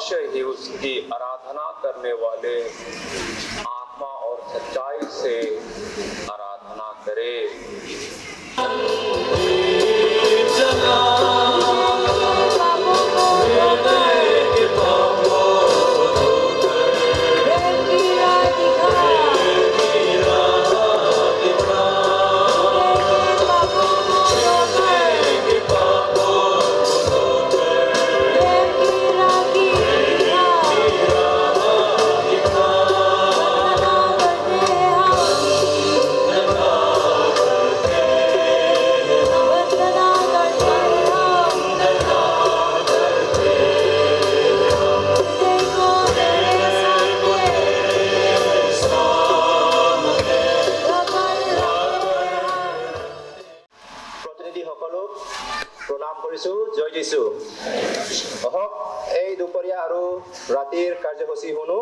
अवश्य ही उसकी आराधना करने वाले आत्मा और सच्चाई से आराधना करे। জয় যীশু। অহক এই দুপৰীয়া আৰু ৰাতিৰ কাৰ্যসূচী শুনো।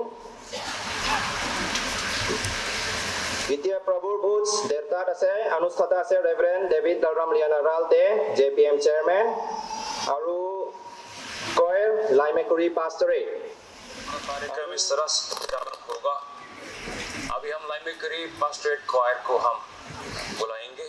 এতিয়া প্ৰভুৰ ভোজ দেৰটাত আছে। অনুষ্ঠাতা আছে ৰেভাৰেণ্ড ডেভিড ডালৰাম লিয়ানাৰালডে, JPM চেয়াৰমেন, আৰু কয়েৰ लाइमेकुरी पास्टरे। कार्यक्रम इस तरह संचालन होगा। अभी हम लाइमेकुरी पास्टरेट क्वायर को हम बुलाएंगे।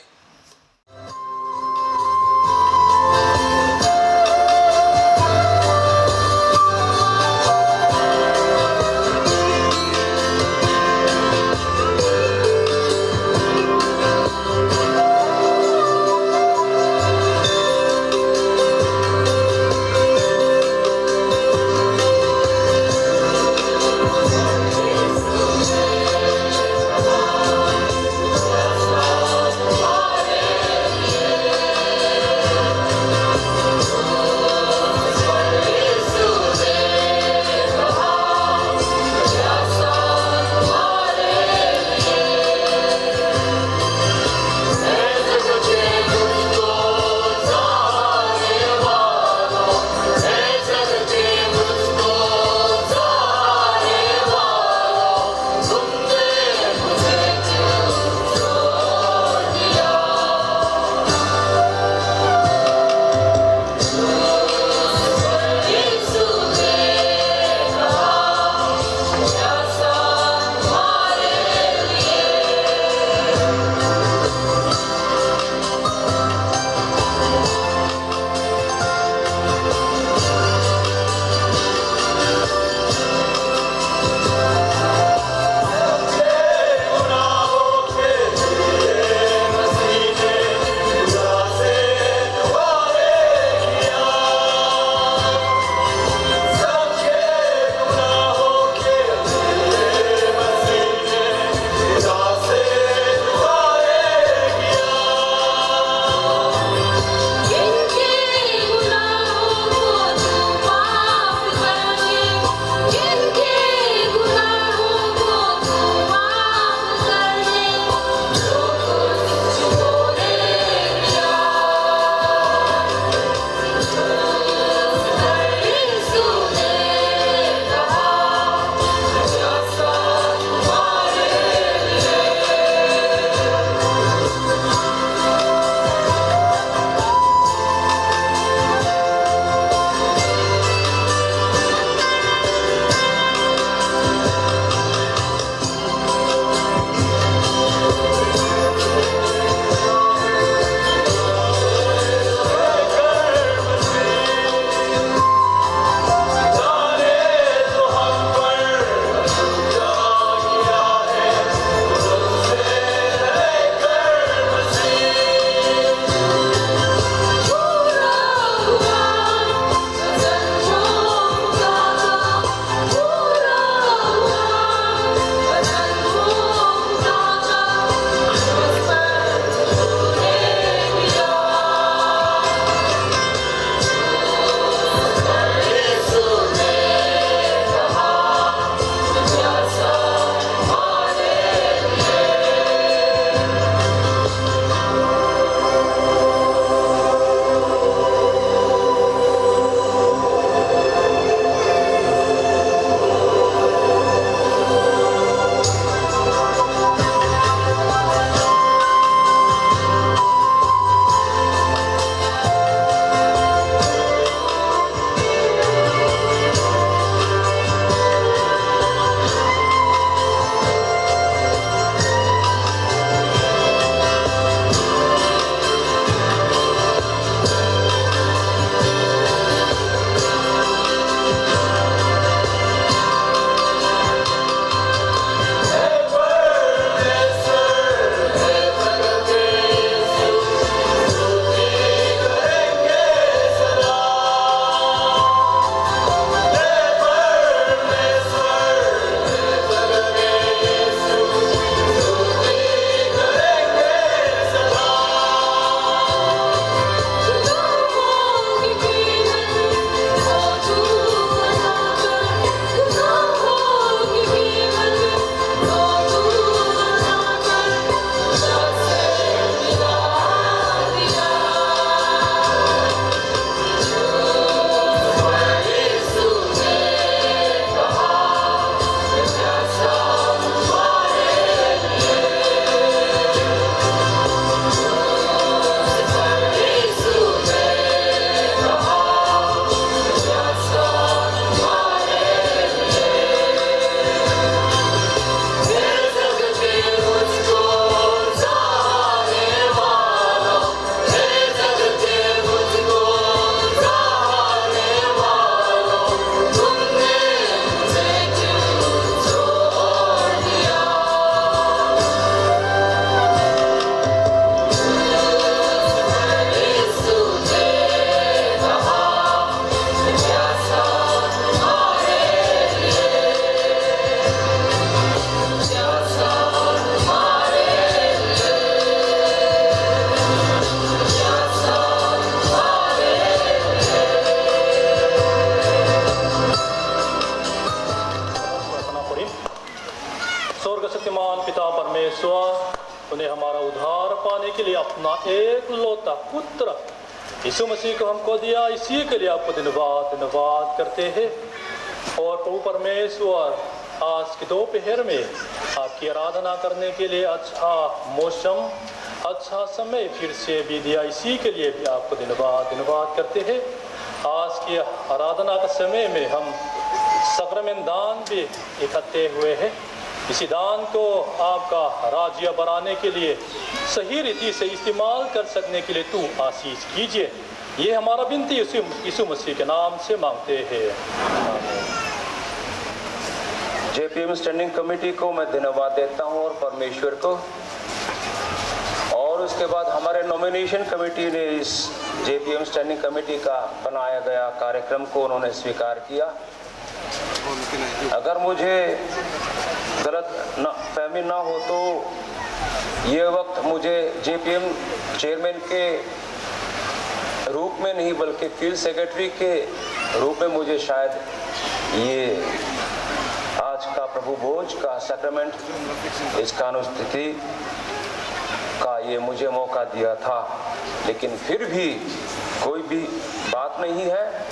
परमेश्वर उन्हें हमारा उद्धार पाने के लिए अपना एक लौता पुत्र यीशु मसीह को हमको दिया। इसी के लिए आपको धन्यवाद करते हैं। और प्रभु परमेश्वर, आज के दोपहर में आपकी आराधना करने के लिए अच्छा मौसम, अच्छा समय फिर से भी दिया। इसी के लिए भी आपको धन्यवाद करते हैं। आज की आराधना का समय में हम सक्रमेंट दान भी इकट्ठे हुए हैं। इसी दान को आपका राज्य बढ़ाने के लिए सही रीति से इस्तेमाल कर सकने के लिए तू आशीष कीजिए। ये हमारा विनती यीशु मसीह के नाम से मांगते हैं। जेपीएम स्टैंडिंग कमेटी को मैं धन्यवाद देता हूं और परमेश्वर को। और उसके बाद हमारे नॉमिनेशन कमेटी ने इस जेपीएम स्टैंडिंग कमेटी का बनाया गया कार्यक्रम को उन्होंने स्वीकार किया। अगर मुझे गलत फहमी ना हो तो ये वक्त मुझे जेपीएम चेयरमैन के रूप में नहीं बल्कि फील्ड सेक्रेटरी के रूप में मुझे शायद ये आज का प्रभु भोज का सैक्रमेंट इसका अनुस्थिति का ये मुझे मौका दिया था। लेकिन फिर भी कोई भी बात नहीं है।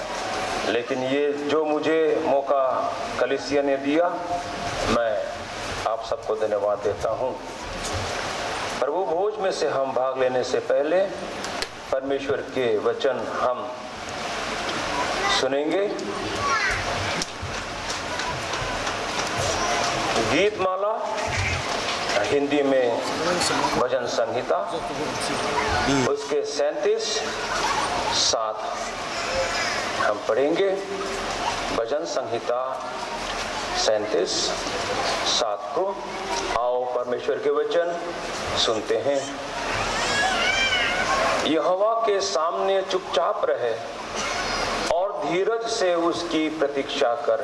लेकिन ये जो मुझे मौका कलीसिया ने दिया, मैं आप सबको धन्यवाद देता हूँ। प्रभु भोज में से हम भाग लेने से पहले परमेश्वर के वचन हम सुनेंगे। गीतमाला हिंदी में भजन संहिता उसके 37-7 हम पढ़ेंगे। भजन संहिता 37-7 को आओ परमेश्वर के वचन सुनते हैं। यहोवा के सामने चुपचाप रहे और धीरज से उसकी प्रतीक्षा कर।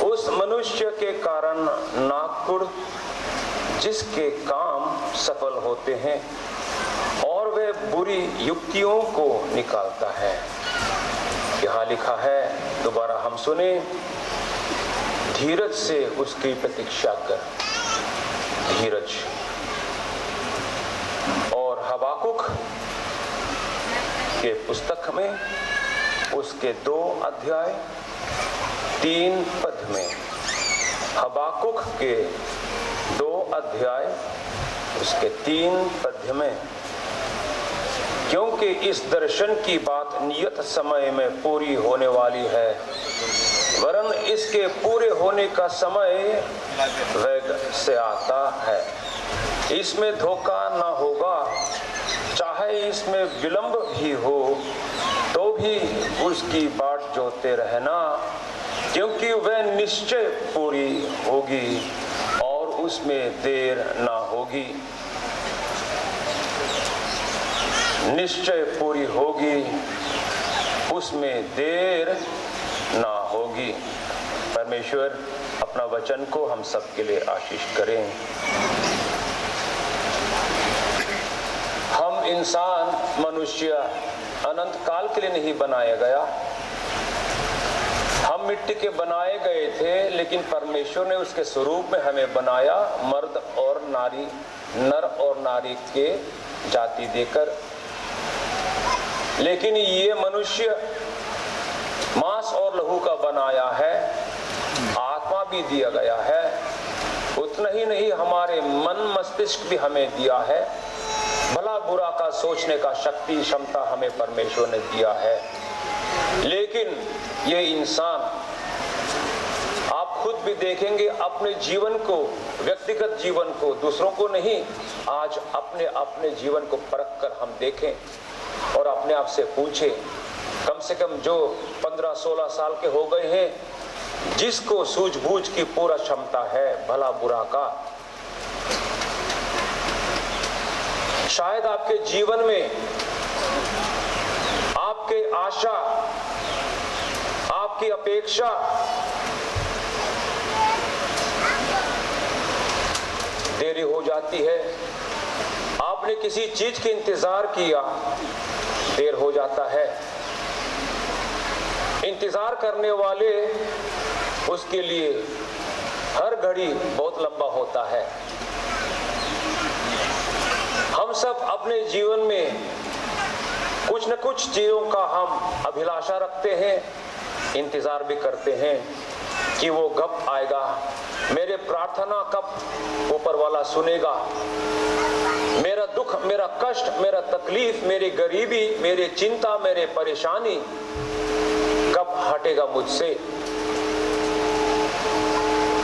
उस मनुष्य के कारण नाकुड़ जिसके काम सफल होते हैं और वे बुरी युक्तियों को निकालता है। यहाँ लिखा है, दोबारा हम सुने, धीरज से उसकी प्रतीक्षा कर। धीरज। और हबाकुक के पुस्तक में उसके 2 अध्याय 3 पद में, हबाकुक के 2 अध्याय उसके 3 पद में, क्योंकि इस दर्शन की बात नियत समय में पूरी होने वाली है, वरन इसके पूरे होने का समय वेग से आता है। इसमें धोखा न होगा, चाहे इसमें विलंब भी हो तो भी उसकी बाट जोते रहना, क्योंकि वह निश्चय पूरी होगी और उसमें देर ना होगी। निश्चय पूरी होगी, उसमें देर ना होगी। परमेश्वर अपना वचन को हम सब के लिए आशीष करें। हम इंसान मनुष्य अनंत काल के लिए नहीं बनाया गया। हम मिट्टी के बनाए गए थे, लेकिन परमेश्वर ने उसके स्वरूप में हमें बनाया, मर्द और नारी, नर और नारी के जाति देकर। लेकिन ये मनुष्य मांस और लहू का बनाया है, आत्मा भी दिया गया है। उतना ही नहीं, हमारे मन मस्तिष्क भी हमें दिया है। भला बुरा का सोचने का शक्ति क्षमता हमें परमेश्वर ने दिया है। लेकिन ये इंसान, आप खुद भी देखेंगे अपने जीवन को, व्यक्तिगत जीवन को, दूसरों को नहीं, आज अपने अपने जीवन को परख कर हम देखें और अपने आप से पूछें। कम से कम जो 15-16 साल के हो गए हैं, जिसको सूझबूझ की पूरा क्षमता है भला बुरा का, शायद आपके जीवन में आपके आशा, आपकी अपेक्षा देरी हो जाती है। आपने किसी चीज के इंतजार किया, देर हो जाता है। इंतजार करने वाले उसके लिए हर घड़ी घड़ी बहुत लंबा होता है। हम सब अपने जीवन में कुछ न कुछ चीज़ों का हम अभिलाषा रखते हैं, इंतज़ार भी करते हैं कि वो कब आएगा, मेरे प्रार्थना कब ऊपर वाला सुनेगा, मेरा दुख, मेरा कष्ट, मेरा तकलीफ, मेरी गरीबी, मेरी चिंता, मेरे परेशानी कब हटेगा मुझसे।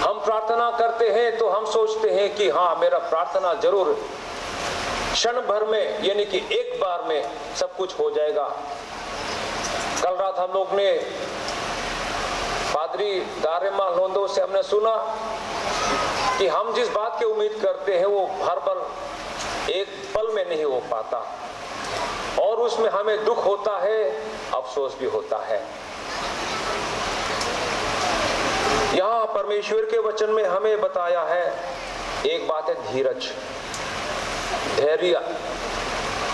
हम प्रार्थना करते हैं तो हम सोचते हैं कि हाँ, मेरा प्रार्थना जरूर क्षण भर में, यानी कि एक बार में सब कुछ हो जाएगा। कल रात हम लोग ने पादरी दारेमा लोंदो से हमने सुना कि हम जिस बात की उम्मीद करते हैं वो हर पल एक पल में नहीं हो पाता, और उसमें हमें दुख होता है, अफसोस भी होता है। यहाँ परमेश्वर के वचन में हमें बताया है, एक बात है धीरज, धैर्य,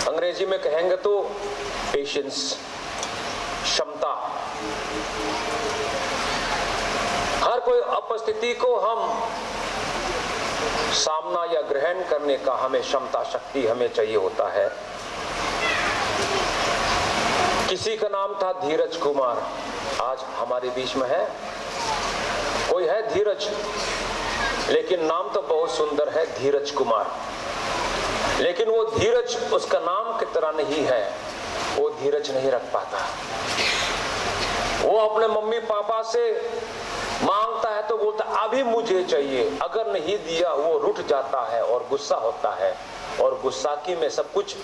अंग्रेजी में कहेंगे तो पेशेंस, क्षमता। हर कोई उपस्थिति को हम सामना या ग्रहण करने का हमें क्षमता, शक्ति हमें चाहिए होता है। किसी का नाम था धीरज कुमार, आज हमारे बीच में है। कोई है धीरज, लेकिन नाम तो बहुत सुंदर है, धीरज कुमार, लेकिन वो धीरज उसका नाम की तरह नहीं है, वो धीरज नहीं रख पाता। वो अपने मम्मी पापा से मांगता है तो बोलता अभी मुझे चाहिए, अगर नहीं दिया वो रूठ जाता है और गुस्सा होता है, और गुस्साकी में सब कुछ,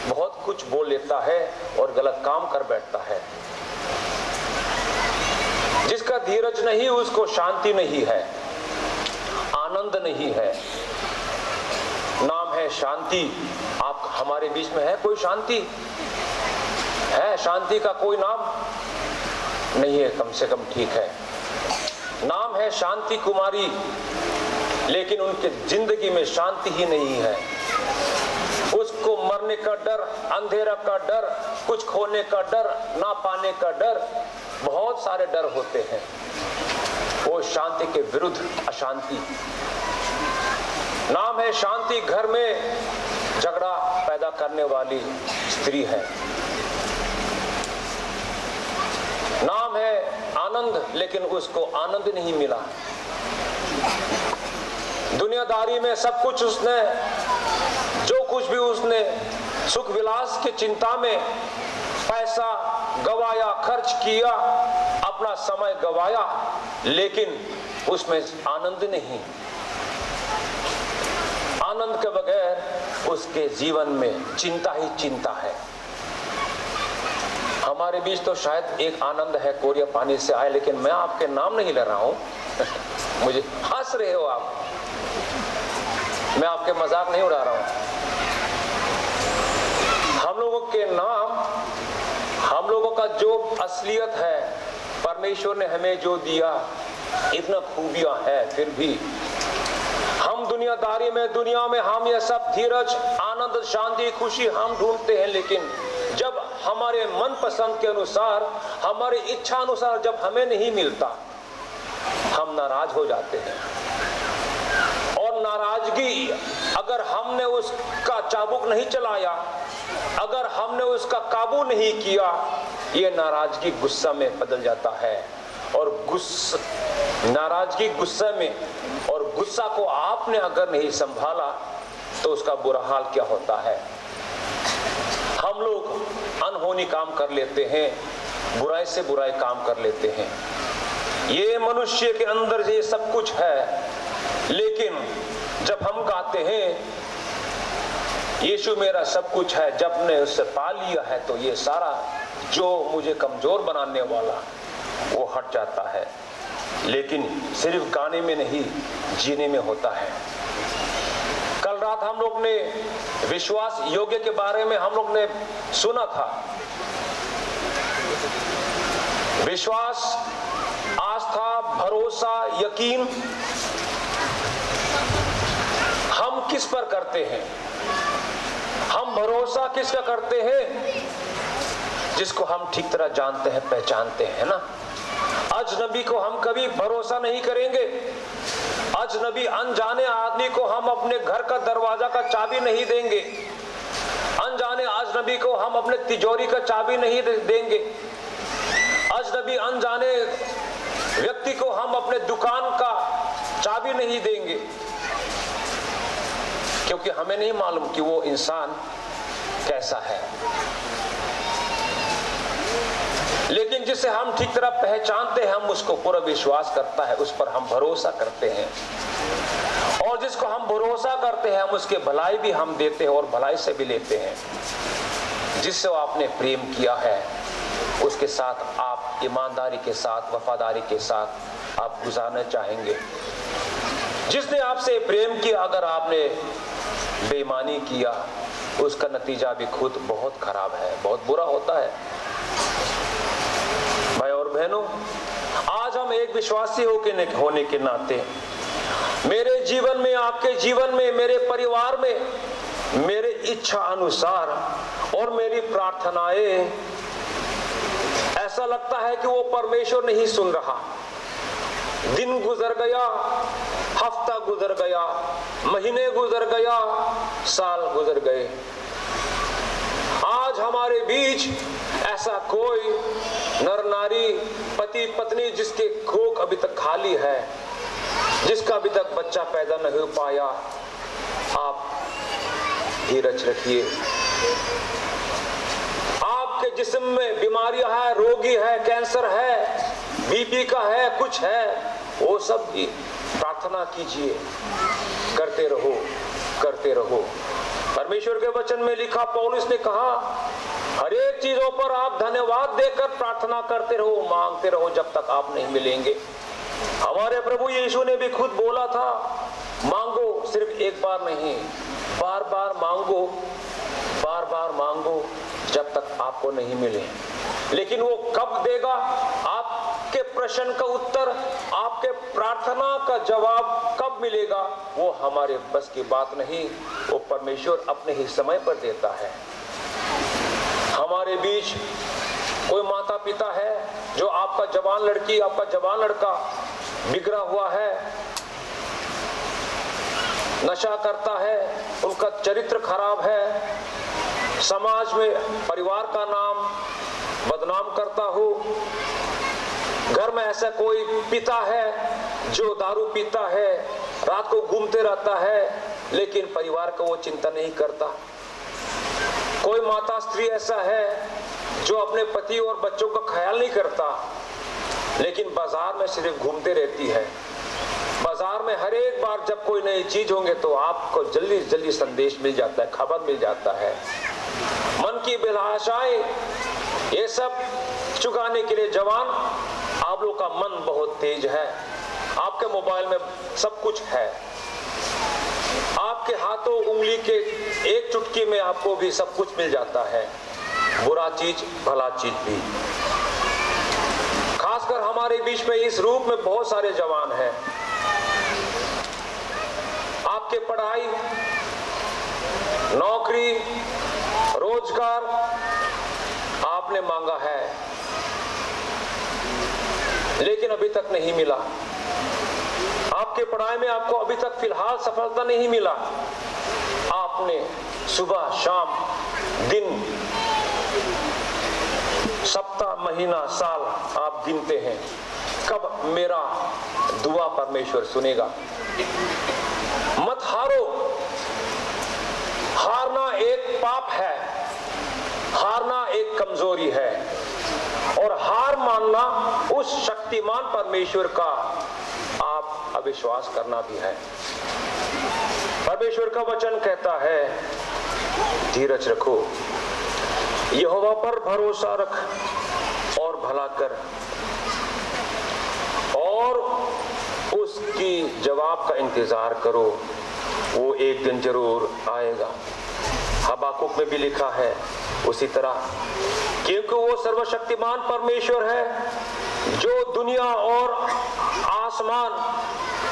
बहुत कुछ बोल लेता है और गलत काम कर बैठता है। जिसका धीरज नहीं उसको शांति नहीं है, आनंद नहीं है। नाम है शांति। आप हमारे बीच में है कोई शांति है? शांति का कोई नाम नहीं है, कम से कम ठीक है। नाम है शांति कुमारी, लेकिन उनके जिंदगी में शांति ही नहीं है। उसको मरने का डर, अंधेरा का डर, कुछ खोने का डर, ना पाने का डर, बहुत सारे डर होते हैं। वो शांति के विरुद्ध अशांति। नाम है शांति, घर में झगड़ा पैदा करने वाली स्त्री है। नाम है आनंद, लेकिन उसको आनंद नहीं मिला। दुनियादारी में सब कुछ उसने, जो कुछ भी उसने सुख विलास की चिंता में पैसा गवाया, खर्च किया, अपना समय गवाया, लेकिन उसमें आनंद नहीं। आनंद के बगैर उसके जीवन में चिंता ही चिंता है। हमारे बीच तो शायद एक आनंद है, कोरिया पानी से आए, लेकिन मैं आपके नाम नहीं ले रहा हूं। मुझे हंस रहे हो आप, मैं आपके मजाक नहीं उड़ा रहा हूं। हम लोगों के नाम, हम लोगों का जो असलियत है, परमेश्वर ने हमें जो दिया, इतना खूबियां है, फिर भी हम दुनियादारी में, दुनिया में हम ये सब धीरज, आनंद, शांति, खुशी हम ढूंढते हैं, लेकिन जब हमारे मन पसंद के अनुसार, हमारी इच्छा अनुसार जब हमें नहीं मिलता, हम नाराज हो जाते हैं। और नाराजगी, अगर हमने उसका चाबुक नहीं चलाया, अगर हमने उसका काबू नहीं किया, ये नाराजगी गुस्सा में बदल जाता है। और नाराजगी गुस्से में, और गुस्सा को आपने अगर नहीं संभाला तो उसका बुरा हाल क्या होता है। हम लोग अनहोनी काम कर लेते हैं, बुराई से बुराई काम कर लेते हैं। ये मनुष्य के अंदर ये सब कुछ है, लेकिन जब हम गाते हैं यीशु मेरा सब कुछ है, जब ने उससे पा लिया है, तो ये सारा जो मुझे कमजोर बनाने वाला वो हट जाता है। लेकिन सिर्फ गाने में नहीं, जीने में होता है। कल रात हम लोग ने विश्वास योग्य के बारे में हम लोग ने सुना था। विश्वास, आस्था, भरोसा, यकीन हम किस पर करते हैं? हम भरोसा किसका करते हैं? जिसको हम ठीक तरह जानते हैं, पहचानते हैं ना। अजनबी को हम कभी भरोसा नहीं करेंगे। अजनबी अनजाने आदमी को हम अपने घर का दरवाजा का चाबी नहीं देंगे। अनजाने अजनबी को हम अपने तिजोरी का चाबी नहीं देंगे। अजनबी अनजाने व्यक्ति को हम अपने दुकान का चाबी नहीं देंगे, क्योंकि हमें नहीं मालूम कि वो इंसान कैसा है। लेकिन जिसे हम ठीक तरह पहचानते हैं, हम उसको पूरा विश्वास करता है, उस पर हम भरोसा करते हैं, और जिसको हम भरोसा करते हैं हम उसके भलाई भी हम देते हैं और भलाई से भी लेते हैं। जिससे आपने प्रेम किया है उसके साथ आप ईमानदारी के साथ, वफादारी के साथ आप गुजारना चाहेंगे। जिसने आपसे प्रेम किया, अगर आपने बेईमानी किया, उसका नतीजा भी खुद बहुत खराब है, बहुत बुरा होता है। भाई और बहनों, आज हम एक विश्वासी होने के नाते मेरे जीवन में, आपके जीवन में, मेरे परिवार में, मेरे इच्छा अनुसार और मेरी प्रार्थनाएं, ऐसा लगता है कि वो परमेश्वर नहीं सुन रहा। दिन गुजर गया, हफ्ता गुजर गया, महीने गुजर गया, साल गुजर गए। आज हमारे बीच ऐसा कोई नर नारी, पति पत्नी जिसके कोख अभी तक खाली है, जिसका अभी तक बच्चा पैदा नहीं हो पाया। आप धीरज रखिए। आपके जिस्म में बीमारियां है, रोगी है, कैंसर है, बीपी का है, कुछ है, वो सब भी प्रार्थना कीजिए, करते रहो, करते रहो। परमेश्वर के वचन में लिखा, पौलुस ने कहा, हर एक चीजों पर आप धन्यवाद देकर प्रार्थना करते रहो, मांगते रहो जब तक आप नहीं मिलेंगे। हमारे प्रभु यीशु ने भी खुद बोला था, मांगो, सिर्फ एक बार नहीं, बार बार मांगो, बार बार मांगो जब तक आपको नहीं मिले। लेकिन वो कब देगा? आपके प्रश्न का उत्तर, आपके प्रार्थना का जवाब कब मिलेगा, वो हमारे बस की बात नहीं, वो परमेश्वर अपने ही समय पर देता है। हमारे बीच कोई माता पिता है जो आपका जवान लड़की, आपका जवान लड़का बिगड़ा हुआ है, नशा करता है, उनका चरित्र खराब है, समाज में परिवार का नाम बदनाम करता हो। घर में ऐसा कोई पिता है जो दारू पीता है, रात को घूमते रहता है, लेकिन परिवार का वो चिंता नहीं करता। कोई माता स्त्री ऐसा है जो अपने पति और बच्चों का ख्याल नहीं करता, लेकिन बाजार में सिर्फ घूमते रहती है। बाजार में हर एक बार जब कोई नई चीज होंगे तो आपको जल्दी जल्दी संदेश मिल जाता है, खबर मिल जाता है। मन की अभिलाषाएं, ये सब चुकाने के लिए जवान, आप लोग का मन बहुत तेज है। आपके मोबाइल में सब कुछ है, आपके हाथों उंगली के एक चुटकी में आपको भी सब कुछ मिल जाता है, बुरा चीज, भला चीज भी। खासकर हमारे बीच में इस रूप में बहुत सारे जवान हैं। आपके पढ़ाई, नौकरी, रोजगार आपने मांगा है, लेकिन अभी तक नहीं मिला। आपके पढ़ाई में आपको अभी तक फिलहाल सफलता नहीं मिला। आपने सुबह शाम, दिन, सप्ताह, महीना, साल आप गिनते हैं, कब मेरा दुआ परमेश्वर सुनेगा। मत हारो। हारना एक पाप है, हारना एक कमजोरी है, और हार मानना उस शक्तिमान परमेश्वर का आप अविश्वास करना भी है। परमेश्वर का वचन कहता है, धीरज रखो, यहोवा पर भरोसा रख और भला कर, और उसकी जवाब का इंतजार करो, वो एक दिन जरूर आएगा। हबाकुक में भी लिखा है उसी तरह, क्योंकि वो सर्वशक्तिमान परमेश्वर है जो दुनिया और आसमान,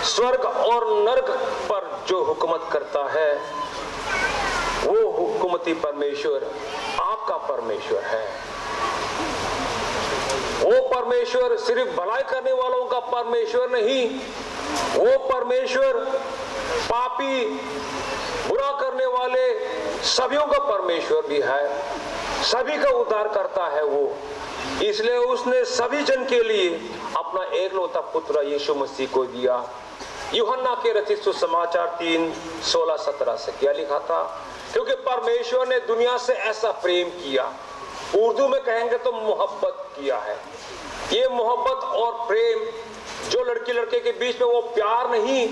स्वर्ग और नरक पर जो हुकूमत करता है, वो हुकूमती परमेश्वर आपका परमेश्वर है। वो परमेश्वर सिर्फ भलाई करने वालों का परमेश्वर नहीं, वो परमेश्वर पापी बुरा करने वाले सभीयों का परमेश्वर भी है, सभी का उद्धार करता है वो। इसलिए उसने सभी जन के लिए अपना एकलौता पुत्र यीशु मसीह को दिया। यूहन्ना के रचित सुसमाचार 3:16-17 से क्या लिखा था? क्योंकि परमेश्वर ने दुनिया से ऐसा प्रेम किया, उर्दू में कहेंगे तो मोहब्बत किया है। ये मोहब्बत और प्रेम जो लड़की लड़के के बीच में, वो प्यार नहीं,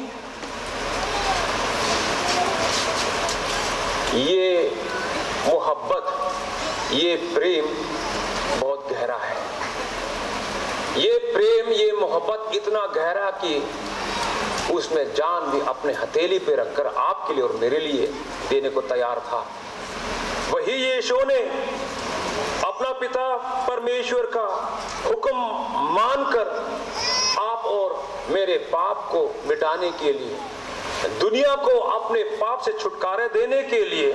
ये मोहब्बत, ये प्रेम बहुत गहरा है। ये प्रेम, ये मोहब्बत इतना गहरा कि उसमें जान भी अपने हथेली पे रखकर आपके लिए और मेरे लिए देने को तैयार था। वही यीशु ने अपना पिता परमेश्वर का हुक्म मानकर आप और मेरे पाप को मिटाने के लिए, दुनिया को अपने पाप से छुटकारे देने के लिए,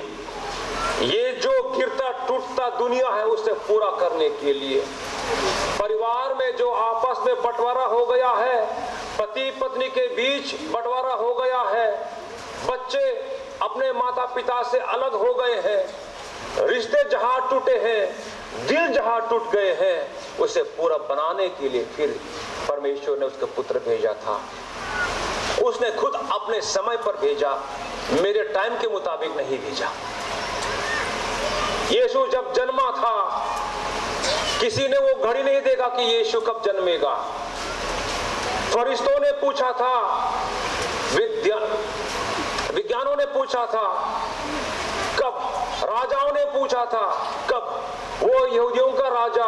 ये जो गिरता टूटता दुनिया है उसे पूरा करने के लिए, परिवार में जो आपस में बंटवारा हो गया है, पति पत्नी के बीच बंटवारा हो गया है, बच्चे अपने माता पिता से अलग हो गए हैं, रिश्ते जहां टूटे हैं, दिल जहां टूट गए हैं, उसे पूरा बनाने के लिए फिर परमेश्वर ने उसका पुत्र भेजा था। उसने खुद अपने समय पर भेजा, मेरे टाइम के मुताबिक नहीं भेजा। यीशु जब जन्मा था, किसी ने वो घड़ी नहीं देखा कि यीशु कब जन्मेगा। फरिश्तों ने पूछा था, विज्ञानों ने पूछा था कब, राजाओं ने पूछा था कब, वो यहूदियों का राजा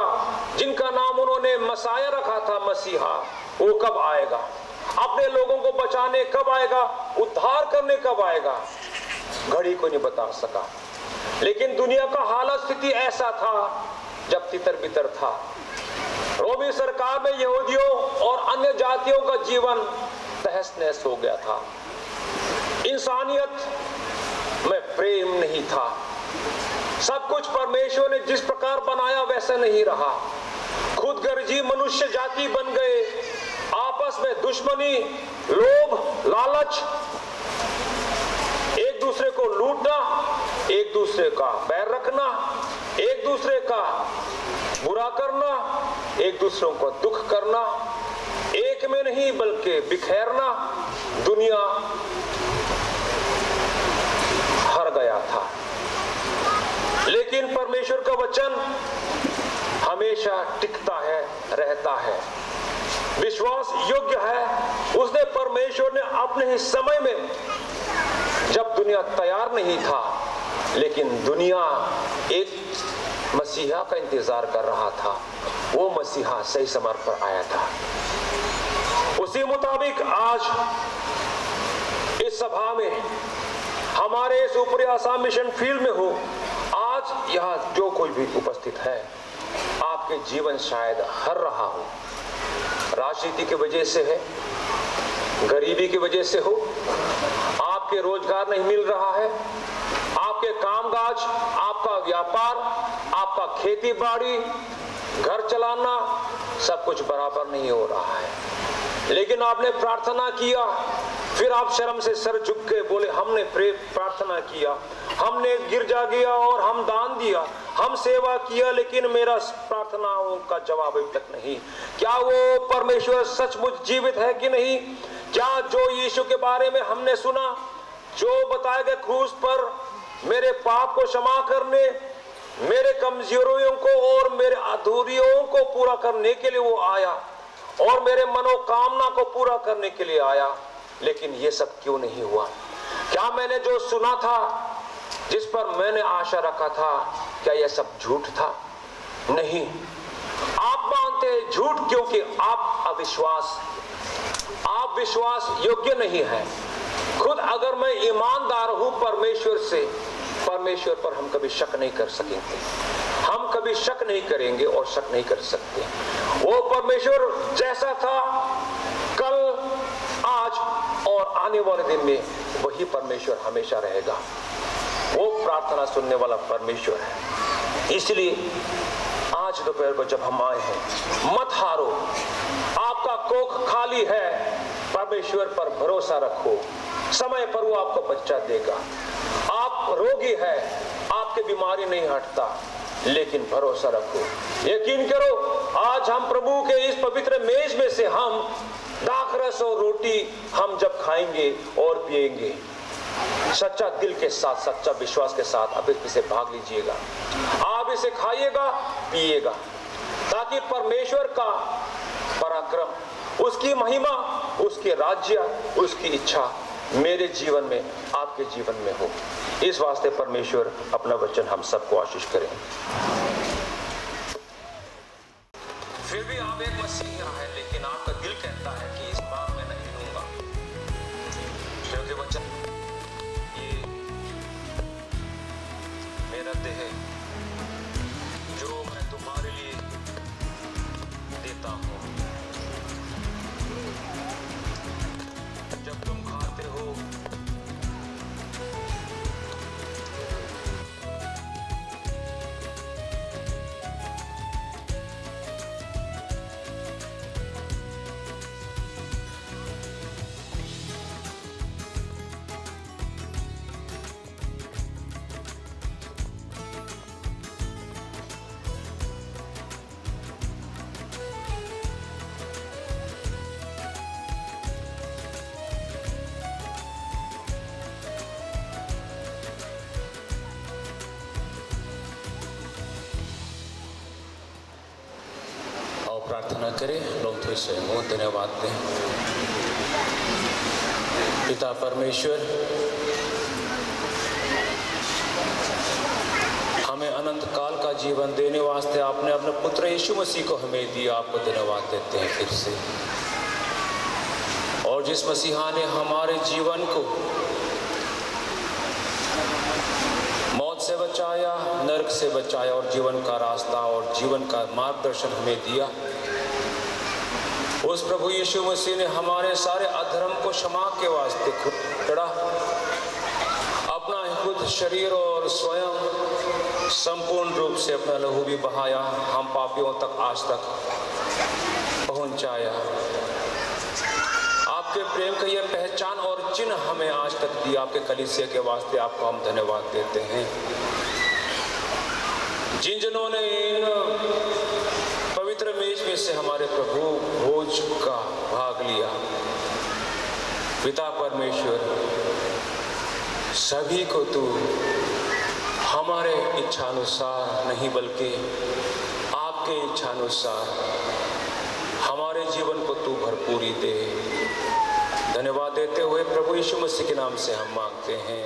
जिनका नाम उन्होंने मसाया रखा था, मसीहा, वो कब आएगा, अपने लोगों को बचाने कब आएगा, उद्धार करने कब आएगा, घड़ी को नहीं बता सका। लेकिन दुनिया का हालत स्थिति ऐसा था जब तितर बितर था। रोमी सरकार में यहूदियों और अन्य जातियों का जीवन तहस नहस हो गया था। इंसानियत में प्रेम नहीं था। सब कुछ परमेश्वर ने जिस प्रकार बनाया वैसा नहीं रहा। खुदगर्जी मनुष्य जाति बन गए, आपस में दुश्मनी, लोभ, लालच, एक दूसरे को लूटना, एक दूसरे का बैर रखना, एक दूसरे का बुरा करना, एक दूसरों को दुख करना, एक में नहीं बल्कि बिखेरना, दुनिया हर गया था। लेकिन परमेश्वर का वचन हमेशा टिकता है, रहता है, विश्वास योग्य है। उसने परमेश्वर ने अपने ही समय में, जब दुनिया तैयार नहीं था, लेकिन दुनिया एक मसीहा का इंतजार कर रहा था, वो मसीहा सही समय पर आया था। उसी मुताबिक आज इस सभा में, हमारे इस ऊपरी आसाम मिशन फील्ड में हो, आज यहाँ जो कोई भी उपस्थित है, आपके जीवन शायद हर रहा हो, राजनीति की वजह से है, गरीबी की वजह से हो, आपके रोजगार नहीं मिल रहा है, आपके कामकाज, आपका व्यापार, आपका खेती बाड़ी, घर चलाना, सब कुछ बराबर नहीं हो रहा है। लेकिन आपने प्रार्थना किया, फिर आप शर्म से सर झुक के बोले, हमने प्रार्थना किया, हमने गिरजा गया और हम दान दिया, हम सेवा किया, लेकिन मेरा प्रार्थनाओं का जवाब अभी तक नहीं। क्या वो परमेश्वर सचमुच जीवित है कि नहीं? क्या जो यीशु के बारे में हमने सुना, जो बताए गए क्रूस पर मेरे पाप को क्षमा करने, मेरे कमजोरियों को और मेरे अधूरियों को पूरा करने के लिए वो आया, और मेरे मनोकामना को पूरा करने के लिए आया, लेकिन ये सब क्यों नहीं हुआ? क्या मैंने जो सुना था, जिस पर मैंने आशा रखा था, क्या यह सब झूठ था? नहीं, आप मानते हैं झूठ, क्योंकि आप विश्वास योग्य नहीं है। खुद अगर मैं ईमानदार हूं परमेश्वर से, परमेश्वर पर हम कभी शक नहीं कर सकेंगे, हम कभी शक नहीं करेंगे और शक नहीं कर सकते। वो परमेश्वर जैसा था कल, आज और आने वाले दिन में, वही परमेश्वर हमेशा रहेगा। वो प्रार्थना सुनने वाला परमेश्वर है। इसलिए आज आज दोपहर को जब हम आए हैं, मत हारो, आपका कोख खाली है, परमेश्वर पर भरोसा रखो, समय पर वो आपको बच्चा देगा। आप रोगी है, आपकी बीमारी नहीं हटता, लेकिन भरोसा रखो, यकीन करो। आज हम प्रभु के इस पवित्र मेज में से हम दाखरस और रोटी हम जब खाएंगे और पिएंगे, सच्चा दिल के साथ, सच्चा विश्वास के साथ अब इसे भाग लीजिएगा। आप इसे खाइएगा, पिएगा, ताकि परमेश्वर का पराक्रम, उसकी महिमा, उसके राज्य, उसकी इच्छा मेरे जीवन में, आपके जीवन में हो। इस वास्ते परमेश्वर अपना वचन हम सबको आशीष करें। फिर भी आप एक मसीहा है, लेकिन आपका दिल कहता है कि इस बार मैं नहीं लूंगा, क्योंकि वचन ये मेरा देह जो मैं तुम्हारे लिए देता हूं। जब तुम खाते हो प्रार्थना करें। लोग थोड़े से धन्यवाद दें। पिता परमेश्वर, हमें अनंत काल का जीवन देने वास्ते आपने अपने पुत्र यीशु मसीह को हमें दिया, आपको धन्यवाद देते हैं फिर से। और जिस मसीहा ने हमारे जीवन को मौत से बचाया, नरक से बचाया और जीवन का रास्ता और जीवन का मार्गदर्शन हमें दिया, उस प्रभु यीशु मसीह ने हमारे सारे अधर्म को क्षमा के वास्ते खुद लड़ा, अपना खुद शरीर और स्वयं संपूर्ण रूप से अपना लहू भी बहाया, हम पापियों तक आज तक पहुंचाया। आपके प्रेम का यह पहचान और चिन्ह हमें आज तक दिया, आपके कलीसिया के वास्ते आपको हम धन्यवाद देते हैं। जिन जिन्होंने इन पवित्र मेज में से हमारे प्रभु भोज का भाग लिया, पिता परमेश्वर, सभी को तू हमारे इच्छानुसार नहीं बल्कि आपके इच्छानुसार हमारे जीवन को तू भरपूरी दे। धन्यवाद देते हुए प्रभु यीशु मसीह के नाम से हम मांगते हैं।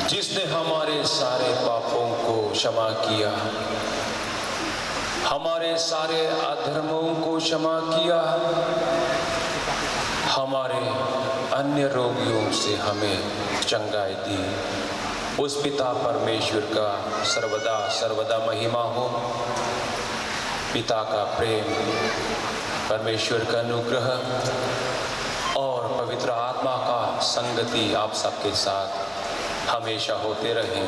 जिसने हमारे सारे पापों को क्षमा किया, हमारे सारे अधर्मों को क्षमा किया, हमारे अन्य रोगियों से हमें चंगाई दी, उस पिता परमेश्वर का सर्वदा सर्वदा महिमा हो। पिता का प्रेम, परमेश्वर का अनुग्रह और पवित्र आत्मा का संगति आप सबके साथ हमेशा होते रहे।